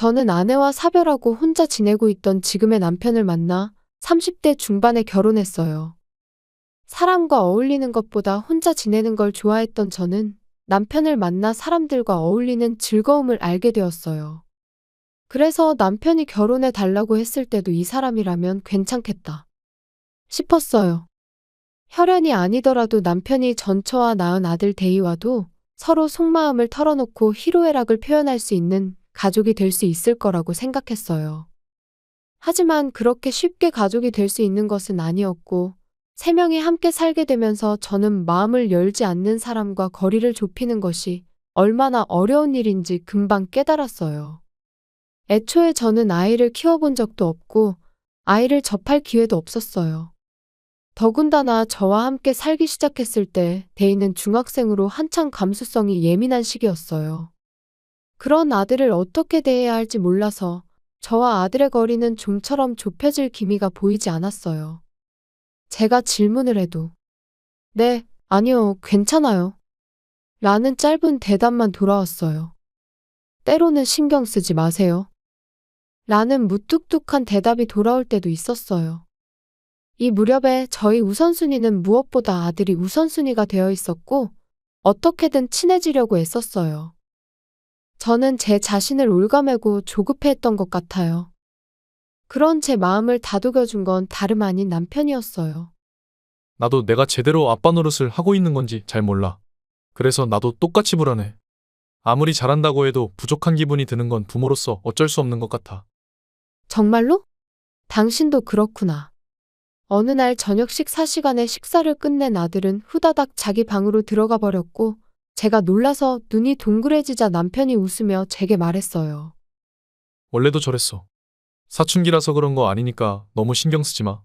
저는 아내와 사별하고 혼자 지내고 있던 지금의 남편을 만나 30대 중반에 결혼했어요. 사람과 어울리는 것보다 혼자 지내는 걸 좋아했던 저는 남편을 만나 사람들과 어울리는 즐거움을 알게 되었어요. 그래서 남편이 결혼해 달라고 했을 때도 이 사람이라면 괜찮겠다 싶었어요. 혈연이 아니더라도 남편이 전처와 낳은 아들 데이와도 서로 속마음을 털어놓고 희로애락을 표현할 수 있는 가족이 될 수 있을 거라고 생각했어요. 하지만 그렇게 쉽게 가족이 될 수 있는 것은 아니었고, 세 명이 함께 살게 되면서 저는 마음을 열지 않는 사람과 거리를 좁히는 것이 얼마나 어려운 일인지 금방 깨달았어요. 애초에 저는 아이를 키워본 적도 없고, 아이를 접할 기회도 없었어요. 더군다나 저와 함께 살기 시작했을 때 데이는 중학생으로 한창 감수성이 예민한 시기였어요. 그런 아들을 어떻게 대해야 할지 몰라서 저와 아들의 거리는 좀처럼 좁혀질 기미가 보이지 않았어요. 제가 질문을 해도 네, 아니요, 괜찮아요 라는 짧은 대답만 돌아왔어요. 때로는 신경 쓰지 마세요 라는 무뚝뚝한 대답이 돌아올 때도 있었어요. 이 무렵에 저희 우선순위는 무엇보다 아들이 우선순위가 되어 있었고 어떻게든 친해지려고 애썼어요. 저는 제 자신을 올가매고 조급해했던 것 같아요. 그런 제 마음을 다독여준 건 다름 아닌 남편이었어요. 나도 내가 제대로 아빠 노릇을 하고 있는 건지 잘 몰라. 그래서 나도 똑같이 불안해. 아무리 잘한다고 해도 부족한 기분이 드는 건 부모로서 어쩔 수 없는 것 같아. 정말로? 당신도 그렇구나. 어느 날 저녁 식사 시간에 식사를 끝낸 아들은 후다닥 자기 방으로 들어가 버렸고 제가 놀라서 눈이 동그래지자 남편이 웃으며 제게 말했어요. 원래도 저랬어. 사춘기라서 그런 거 아니니까 너무 신경 쓰지 마.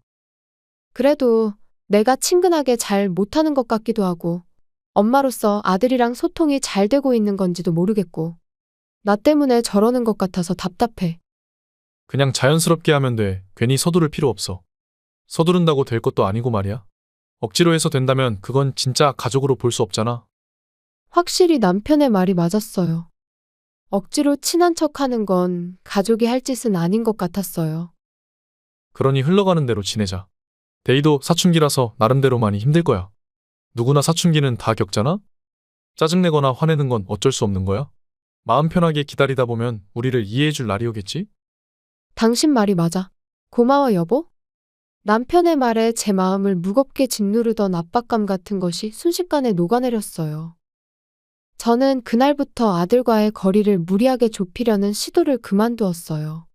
그래도 내가 친근하게 잘 못하는 것 같기도 하고 엄마로서 아들이랑 소통이 잘 되고 있는 건지도 모르겠고 나 때문에 저러는 것 같아서 답답해. 그냥 자연스럽게 하면 돼. 괜히 서두를 필요 없어. 서두른다고 될 것도 아니고 말이야. 억지로 해서 된다면 그건 진짜 가족으로 볼 수 없잖아. 확실히 남편의 말이 맞았어요. 억지로 친한 척하는 건 가족이 할 짓은 아닌 것 같았어요. 그러니 흘러가는 대로 지내자. 데이도 사춘기라서 나름대로 많이 힘들 거야. 누구나 사춘기는 다 겪잖아? 짜증내거나 화내는 건 어쩔 수 없는 거야. 마음 편하게 기다리다 보면 우리를 이해해줄 날이 오겠지? 당신 말이 맞아. 고마워 여보? 남편의 말에 제 마음을 무겁게 짓누르던 압박감 같은 것이 순식간에 녹아내렸어요. 저는 그날부터 아들과의 거리를 무리하게 좁히려는 시도를 그만두었어요.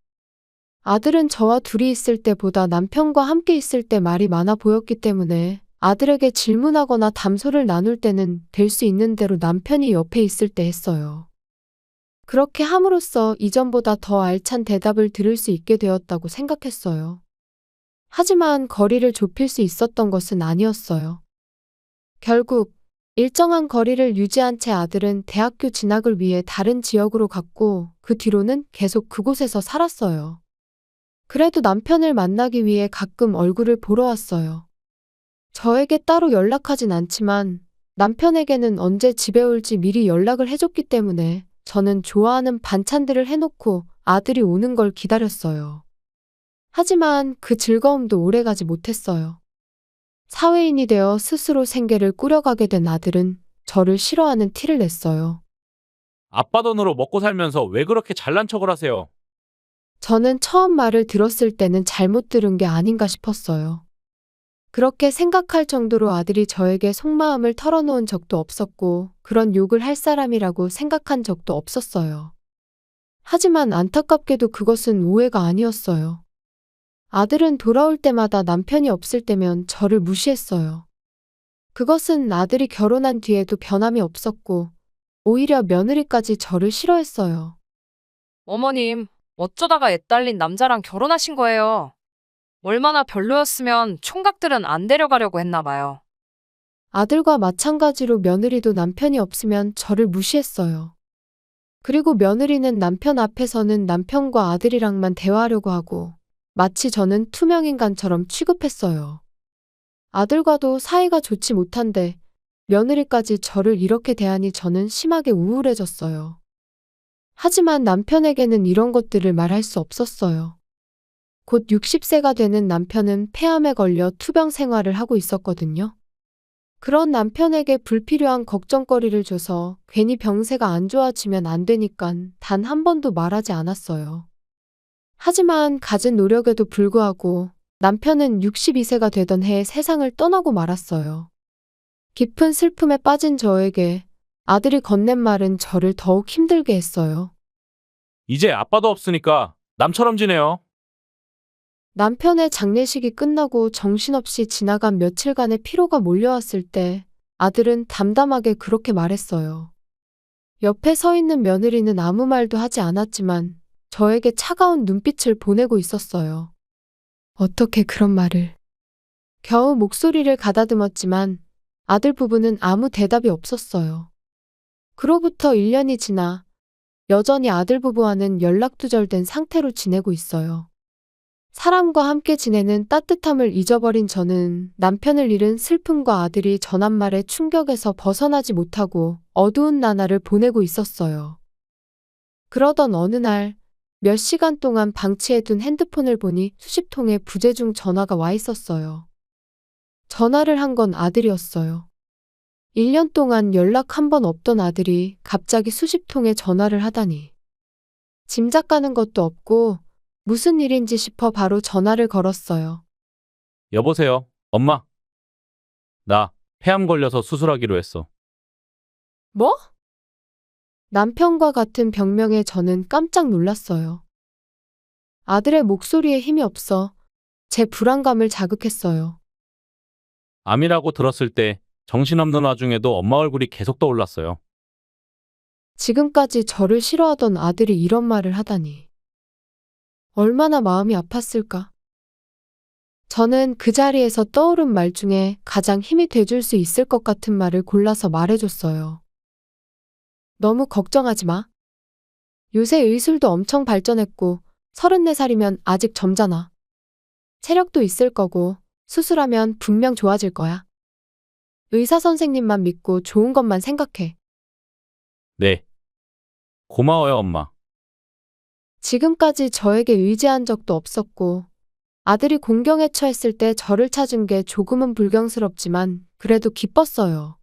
아들은 저와 둘이 있을 때보다 남편과 함께 있을 때 말이 많아 보였기 때문에 아들에게 질문하거나 담소를 나눌 때는 될 수 있는 대로 남편이 옆에 있을 때 했어요. 그렇게 함으로써 이전보다 더 알찬 대답을 들을 수 있게 되었다고 생각했어요. 하지만 거리를 좁힐 수 있었던 것은 아니었어요. 결국 일정한 거리를 유지한 채 아들은 대학교 진학을 위해 다른 지역으로 갔고 그 뒤로는 계속 그곳에서 살았어요. 그래도 남편을 만나기 위해 가끔 얼굴을 보러 왔어요. 저에게 따로 연락하진 않지만 남편에게는 언제 집에 올지 미리 연락을 해줬기 때문에 저는 좋아하는 반찬들을 해놓고 아들이 오는 걸 기다렸어요. 하지만 그 즐거움도 오래가지 못했어요. 사회인이 되어 스스로 생계를 꾸려가게 된 아들은 저를 싫어하는 티를 냈어요. 아빠 돈으로 먹고 살면서 왜 그렇게 잘난 척을 하세요? 저는 처음 말을 들었을 때는 잘못 들은 게 아닌가 싶었어요. 그렇게 생각할 정도로 아들이 저에게 속마음을 털어놓은 적도 없었고 그런 욕을 할 사람이라고 생각한 적도 없었어요. 하지만 안타깝게도 그것은 오해가 아니었어요. 아들은 돌아올 때마다 남편이 없을 때면 저를 무시했어요. 그것은 아들이 결혼한 뒤에도 변함이 없었고 오히려 며느리까지 저를 싫어했어요. 어머님, 어쩌다가 애 딸린 남자랑 결혼하신 거예요? 얼마나 별로였으면 총각들은 안 데려가려고 했나 봐요. 아들과 마찬가지로 며느리도 남편이 없으면 저를 무시했어요. 그리고 며느리는 남편 앞에서는 남편과 아들이랑만 대화하려고 하고 마치 저는 투명인간처럼 취급했어요. 아들과도 사이가 좋지 못한데 며느리까지 저를 이렇게 대하니 저는 심하게 우울해졌어요. 하지만 남편에게는 이런 것들을 말할 수 없었어요. 곧 60세가 되는 남편은 폐암에 걸려 투병 생활을 하고 있었거든요. 그런 남편에게 불필요한 걱정거리를 줘서 괜히 병세가 안 좋아지면 안 되니깐 단 한 번도 말하지 않았어요. 하지만 갖은 노력에도 불구하고 남편은 62세가 되던 해에 세상을 떠나고 말았어요. 깊은 슬픔에 빠진 저에게 아들이 건넨 말은 저를 더욱 힘들게 했어요. 이제 아빠도 없으니까 남처럼 지내요. 남편의 장례식이 끝나고 정신없이 지나간 며칠간의 피로가 몰려왔을 때 아들은 담담하게 그렇게 말했어요. 옆에 서 있는 며느리는 아무 말도 하지 않았지만 저에게 차가운 눈빛을 보내고 있었어요. 어떻게 그런 말을. 겨우 목소리를 가다듬었지만 아들 부부는 아무 대답이 없었어요. 그로부터 1년이 지나 여전히 아들 부부와는 연락두절된 상태로 지내고 있어요. 사람과 함께 지내는 따뜻함을 잊어버린 저는 남편을 잃은 슬픔과 아들이 전한 말의 충격에서 벗어나지 못하고 어두운 나날을 보내고 있었어요. 그러던 어느 날 몇 시간 동안 방치해둔 핸드폰을 보니 수십 통의 부재중 전화가 와 있었어요. 전화를 한 건 아들이었어요. 1년 동안 연락 한 번 없던 아들이 갑자기 수십 통의 전화를 하다니. 짐작 가는 것도 없고 무슨 일인지 싶어 바로 전화를 걸었어요. 여보세요, 엄마. 나 폐암 걸려서 수술하기로 했어. 뭐? 남편과 같은 병명에 저는 깜짝 놀랐어요. 아들의 목소리에 힘이 없어 제 불안감을 자극했어요. 암이라고 들었을 때 정신없는 와중에도 엄마 얼굴이 계속 떠올랐어요. 지금까지 저를 싫어하던 아들이 이런 말을 하다니. 얼마나 마음이 아팠을까? 저는 그 자리에서 떠오른 말 중에 가장 힘이 돼줄 수 있을 것 같은 말을 골라서 말해줬어요. 너무 걱정하지 마. 요새 의술도 엄청 발전했고 34살이면 아직 젊잖아. 체력도 있을 거고 수술하면 분명 좋아질 거야. 의사 선생님만 믿고 좋은 것만 생각해. 네. 고마워요, 엄마. 지금까지 저에게 의지한 적도 없었고 아들이 공경에 처했을 때 저를 찾은 게 조금은 불경스럽지만 그래도 기뻤어요.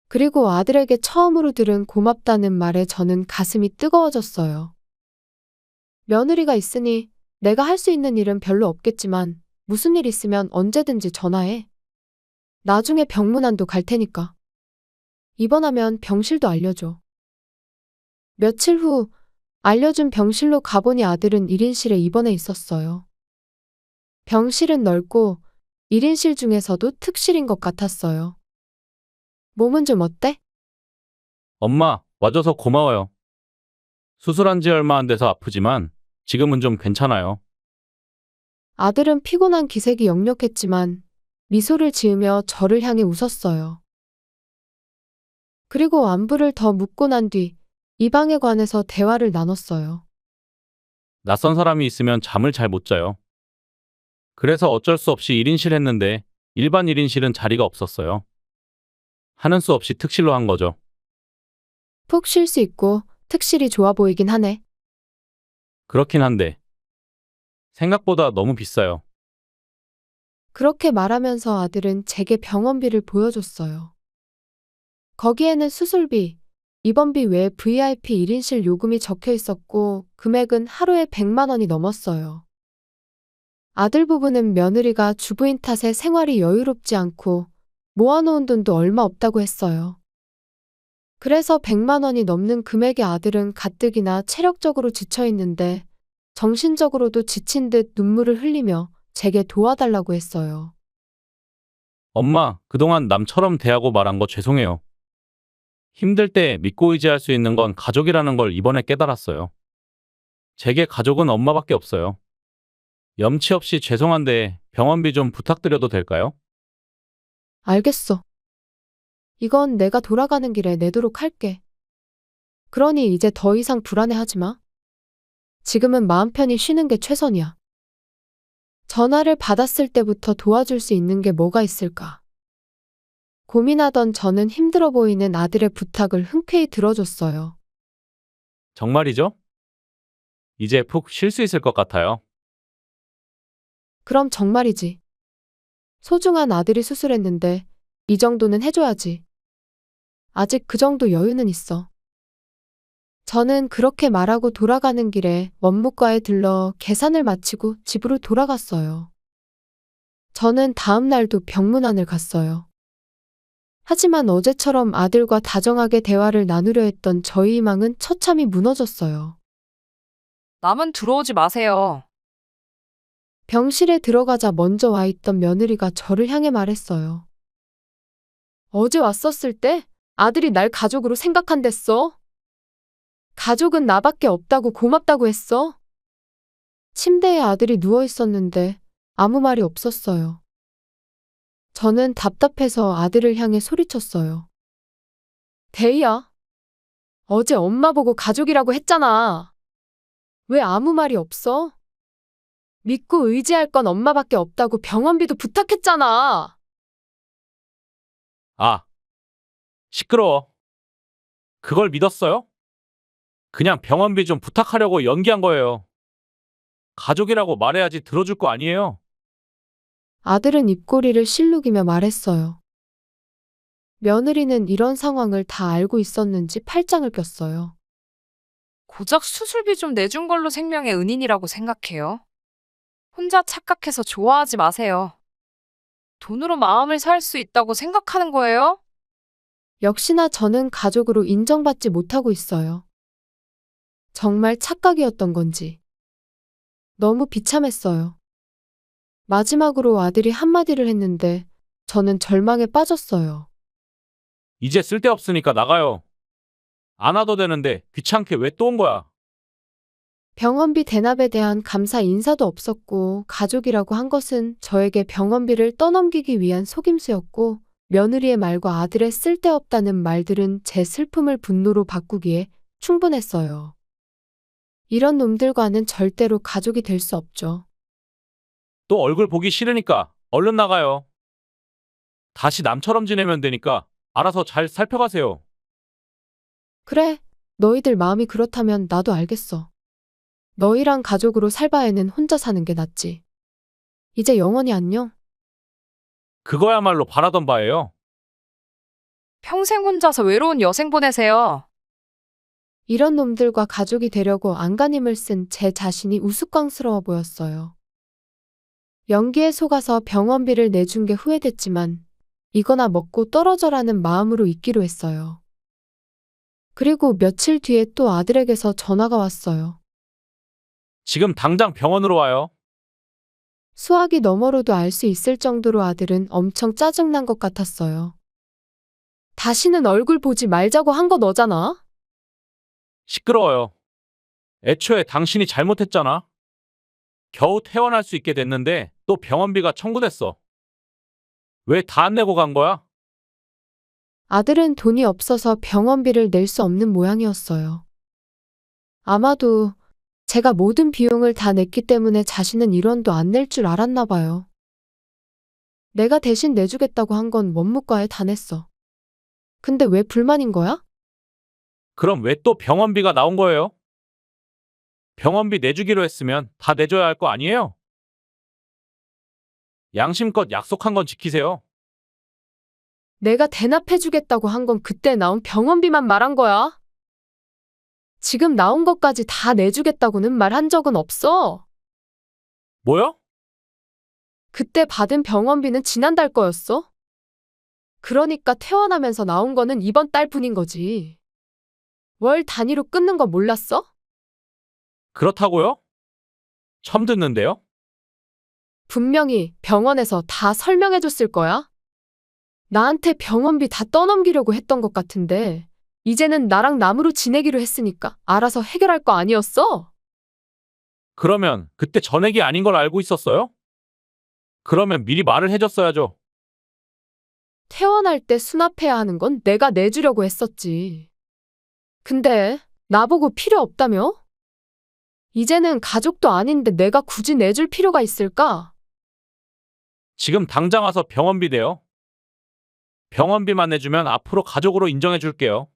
그리고 아들에게 처음으로 들은 고맙다는 말에 저는 가슴이 뜨거워졌어요. 며느리가 있으니 내가 할 수 있는 일은 별로 없겠지만 무슨 일 있으면 언제든지 전화해. 나중에 병문안도 갈 테니까. 입원하면 병실도 알려줘. 며칠 후 알려준 병실로 가보니 아들은 1인실에 입원해 있었어요. 병실은 넓고 1인실 중에서도 특실인 것 같았어요. 몸은 좀 어때? 엄마, 와줘서 고마워요. 수술한 지 얼마 안 돼서 아프지만 지금은 좀 괜찮아요. 아들은 피곤한 기색이 역력했지만 미소를 지으며 저를 향해 웃었어요. 그리고 안부를 더 묻고 난 뒤 이 방에 관해서 대화를 나눴어요. 낯선 사람이 있으면 잠을 잘 못 자요. 그래서 어쩔 수 없이 1인실 했는데 일반 1인실은 자리가 없었어요. 하는 수 없이 특실로 한 거죠. 푹 쉴 수 있고 특실이 좋아 보이긴 하네. 그렇긴 한데 생각보다 너무 비싸요. 그렇게 말하면서 아들은 제게 병원비를 보여줬어요. 거기에는 수술비, 입원비 외에 VIP 1인실 요금이 적혀 있었고 금액은 하루에 100만 원이 넘었어요. 아들 부부는 며느리가 주부인 탓에 생활이 여유롭지 않고 모아놓은 돈도 얼마 없다고 했어요. 그래서 100만 원이 넘는 금액의 아들은 가뜩이나 체력적으로 지쳐 있는데 정신적으로도 지친 듯 눈물을 흘리며 제게 도와달라고 했어요. 엄마, 그동안 남처럼 대하고 말한 거 죄송해요. 힘들 때 믿고 의지할 수 있는 건 가족이라는 걸 이번에 깨달았어요. 제게 가족은 엄마밖에 없어요. 염치 없이 죄송한데 병원비 좀 부탁드려도 될까요? 알겠어. 이건 내가 돌아가는 길에 내도록 할게. 그러니 이제 더 이상 불안해하지 마. 지금은 마음 편히 쉬는 게 최선이야. 전화를 받았을 때부터 도와줄 수 있는 게 뭐가 있을까? 고민하던 저는 힘들어 보이는 아들의 부탁을 흔쾌히 들어줬어요. 정말이죠? 이제 푹 쉴 수 있을 것 같아요. 그럼 정말이지. 소중한 아들이 수술했는데 이 정도는 해줘야지. 아직 그 정도 여유는 있어. 저는 그렇게 말하고 돌아가는 길에 원무과에 들러 계산을 마치고 집으로 돌아갔어요. 저는 다음 날도 병문안을 갔어요. 하지만 어제처럼 아들과 다정하게 대화를 나누려 했던 저희 희망은 처참히 무너졌어요. 남은 들어오지 마세요. 병실에 들어가자 먼저 와 있던 며느리가 저를 향해 말했어요. 어제 왔었을 때 아들이 날 가족으로 생각한댔어. 가족은 나밖에 없다고 고맙다고 했어. 침대에 아들이 누워 있었는데 아무 말이 없었어요. 저는 답답해서 아들을 향해 소리쳤어요. 대희야, 어제 엄마 보고 가족이라고 했잖아. 왜 아무 말이 없어? 믿고 의지할 건 엄마밖에 없다고 병원비도 부탁했잖아. 아, 시끄러워. 그걸 믿었어요? 그냥 병원비 좀 부탁하려고 연기한 거예요. 가족이라고 말해야지 들어줄 거 아니에요? 아들은 입꼬리를 실룩이며 말했어요. 며느리는 이런 상황을 다 알고 있었는지 팔짱을 꼈어요. 고작 수술비 좀 내준 걸로 생명의 은인이라고 생각해요. 혼자 착각해서 좋아하지 마세요. 돈으로 마음을 살 수 있다고 생각하는 거예요? 역시나 저는 가족으로 인정받지 못하고 있어요. 정말 착각이었던 건지. 너무 비참했어요. 마지막으로 아들이 한마디를 했는데 저는 절망에 빠졌어요. 이제 쓸데없으니까 나가요. 안 와도 되는데 귀찮게 왜 또 온 거야? 병원비 대납에 대한 감사 인사도 없었고 가족이라고 한 것은 저에게 병원비를 떠넘기기 위한 속임수였고 며느리의 말과 아들의 쓸데없다는 말들은 제 슬픔을 분노로 바꾸기에 충분했어요. 이런 놈들과는 절대로 가족이 될 수 없죠. 또 얼굴 보기 싫으니까 얼른 나가요. 다시 남처럼 지내면 되니까 알아서 잘 살펴가세요. 그래, 너희들 마음이 그렇다면 나도 알겠어. 너희랑 가족으로 살 바에는 혼자 사는 게 낫지. 이제 영원히 안녕. 그거야말로 바라던 바예요. 평생 혼자서 외로운 여생 보내세요. 이런 놈들과 가족이 되려고 안간힘을 쓴 제 자신이 우스꽝스러워 보였어요. 연기에 속아서 병원비를 내준 게 후회됐지만 이거나 먹고 떨어져라는 마음으로 있기로 했어요. 그리고 며칠 뒤에 또 아들에게서 전화가 왔어요. 지금 당장 병원으로 와요. 수화기 너머로도 알 수 있을 정도로 아들은 엄청 짜증난 것 같았어요. 다시는 얼굴 보지 말자고 한 거 너잖아? 시끄러워요. 애초에 당신이 잘못했잖아. 겨우 퇴원할 수 있게 됐는데 또 병원비가 청구됐어. 왜 다 안 내고 간 거야? 아들은 돈이 없어서 병원비를 낼 수 없는 모양이었어요. 아마도 제가 모든 비용을 다 냈기 때문에 자신은 1원도 안 낼 줄 알았나 봐요. 내가 대신 내주겠다고 한 건 원무과에 다 냈어. 근데 왜 불만인 거야? 그럼 왜 또 병원비가 나온 거예요? 병원비 내주기로 했으면 다 내줘야 할 거 아니에요? 양심껏 약속한 건 지키세요. 내가 대납해주겠다고 한 건 그때 나온 병원비만 말한 거야. 지금 나온 것까지 다 내주겠다고는 말한 적은 없어. 뭐요? 그때 받은 병원비는 지난달 거였어. 그러니까 퇴원하면서 나온 거는 이번 달뿐인 거지. 월 단위로 끊는 거 몰랐어? 그렇다고요? 처음 듣는데요? 분명히 병원에서 다 설명해 줬을 거야. 나한테 병원비 다 떠넘기려고 했던 것 같은데 이제는 나랑 남으로 지내기로 했으니까 알아서 해결할 거 아니었어? 그러면 그때 전액이 아닌 걸 알고 있었어요? 그러면 미리 말을 해줬어야죠. 퇴원할 때 수납해야 하는 건 내가 내주려고 했었지. 근데 나보고 필요 없다며? 이제는 가족도 아닌데 내가 굳이 내줄 필요가 있을까? 지금 당장 와서 병원비 내요. 병원비만 내주면 앞으로 가족으로 인정해 줄게요.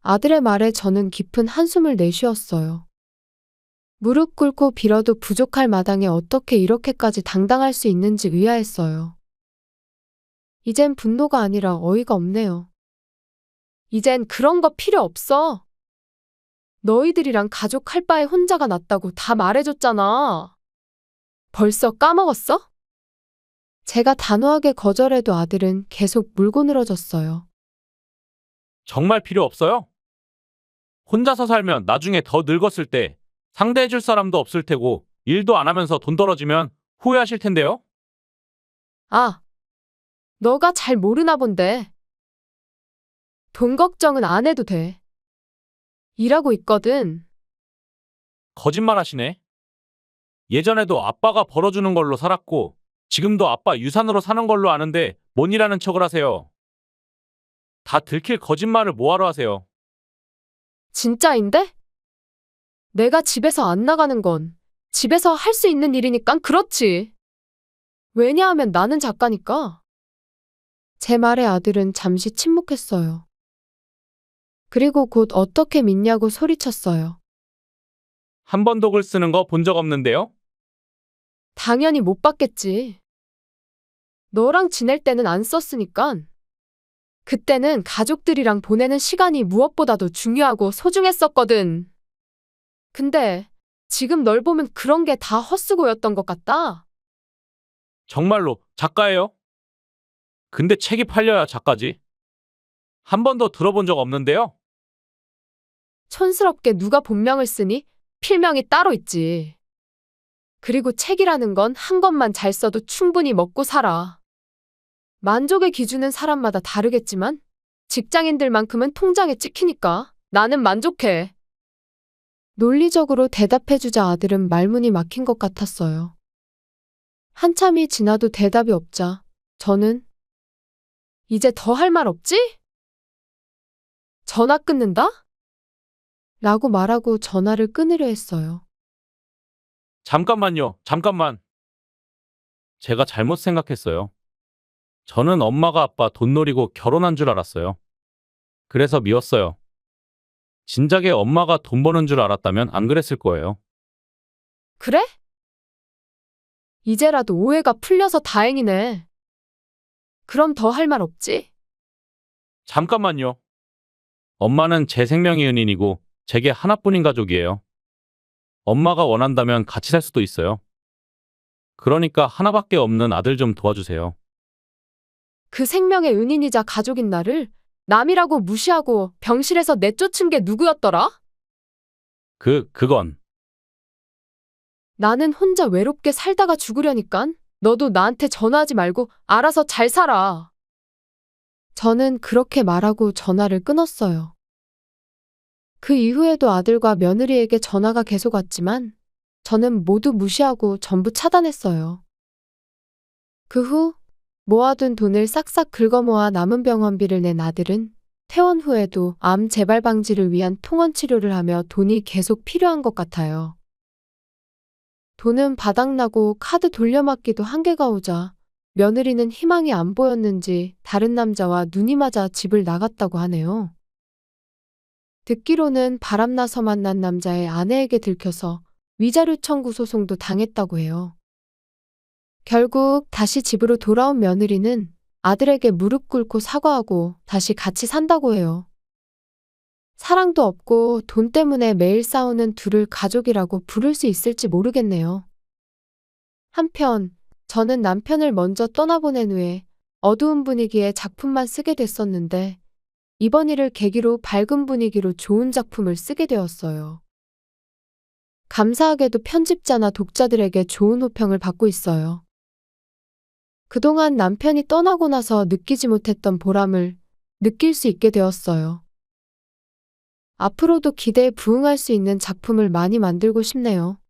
아들의 말에 저는 깊은 한숨을 내쉬었어요. 무릎 꿇고 빌어도 부족할 마당에 어떻게 이렇게까지 당당할 수 있는지 의아했어요. 이젠 분노가 아니라 어이가 없네요. 이젠 그런 거 필요 없어. 너희들이랑 가족할 바에 혼자가 낫다고 다 말해줬잖아. 벌써 까먹었어? 제가 단호하게 거절해도 아들은 계속 물고 늘어졌어요. 정말 필요 없어요? 혼자서 살면 나중에 더 늙었을 때 상대해줄 사람도 없을 테고 일도 안 하면서 돈 떨어지면 후회하실 텐데요? 아, 너가 잘 모르나 본데. 돈 걱정은 안 해도 돼. 일하고 있거든. 거짓말 하시네. 예전에도 아빠가 벌어주는 걸로 살았고 지금도 아빠 유산으로 사는 걸로 아는데 뭔 일하는 척을 하세요. 다 들킬 거짓말을 뭐하러 하세요. 진짜인데? 내가 집에서 안 나가는 건 집에서 할 수 있는 일이니까 그렇지. 왜냐하면 나는 작가니까. 제 말에 아들은 잠시 침묵했어요. 그리고 곧 어떻게 믿냐고 소리쳤어요. 한 번도 글 쓰는 거 본 적 없는데요? 당연히 못 받겠지. 너랑 지낼 때는 안 썼으니까. 그때는 가족들이랑 보내는 시간이 무엇보다도 중요하고 소중했었거든. 근데 지금 널 보면 그런 게 다 헛수고였던 것 같다. 정말로 작가예요? 근데 책이 팔려야 작가지. 한 번도 들어본 적 없는데요? 촌스럽게 누가 본명을 쓰니? 필명이 따로 있지. 그리고 책이라는 건 한 권만 잘 써도 충분히 먹고 살아. 만족의 기준은 사람마다 다르겠지만 직장인들만큼은 통장에 찍히니까 나는 만족해. 논리적으로 대답해주자 아들은 말문이 막힌 것 같았어요. 한참이 지나도 대답이 없자 저는 이제 더 할 말 없지? 전화 끊는다? 라고 말하고 전화를 끊으려 했어요. 잠깐만요. 잠깐만. 제가 잘못 생각했어요. 저는 엄마가 아빠 돈 노리고 결혼한 줄 알았어요. 그래서 미웠어요. 진작에 엄마가 돈 버는 줄 알았다면 안 그랬을 거예요. 그래? 이제라도 오해가 풀려서 다행이네. 그럼 더 할 말 없지? 잠깐만요. 엄마는 제 생명의 은인이고 제게 하나뿐인 가족이에요. 엄마가 원한다면 같이 살 수도 있어요. 그러니까 하나밖에 없는 아들 좀 도와주세요. 그 생명의 은인이자 가족인 나를 남이라고 무시하고 병실에서 내쫓은 게 누구였더라? 그건 나는 혼자 외롭게 살다가 죽으려니깐 너도 나한테 전화하지 말고 알아서 잘 살아. 저는 그렇게 말하고 전화를 끊었어요. 그 이후에도 아들과 며느리에게 전화가 계속 왔지만 저는 모두 무시하고 전부 차단했어요. 그 후 모아둔 돈을 싹싹 긁어모아 남은 병원비를 낸 아들은 퇴원 후에도 암 재발 방지를 위한 통원 치료를 하며 돈이 계속 필요한 것 같아요. 돈은 바닥나고 카드 돌려막기도 한계가 오자 며느리는 희망이 안 보였는지 다른 남자와 눈이 맞아 집을 나갔다고 하네요. 듣기로는 바람나서 만난 남자의 아내에게 들켜서 위자료 청구 소송도 당했다고 해요. 결국 다시 집으로 돌아온 며느리는 아들에게 무릎 꿇고 사과하고 다시 같이 산다고 해요. 사랑도 없고 돈 때문에 매일 싸우는 둘을 가족이라고 부를 수 있을지 모르겠네요. 한편 저는 남편을 먼저 떠나보낸 후에 어두운 분위기의 작품만 쓰게 됐었는데 이번 일을 계기로 밝은 분위기로 좋은 작품을 쓰게 되었어요. 감사하게도 편집자나 독자들에게 좋은 호평을 받고 있어요. 그동안 남편이 떠나고 나서 느끼지 못했던 보람을 느낄 수 있게 되었어요. 앞으로도 기대에 부응할 수 있는 작품을 많이 만들고 싶네요.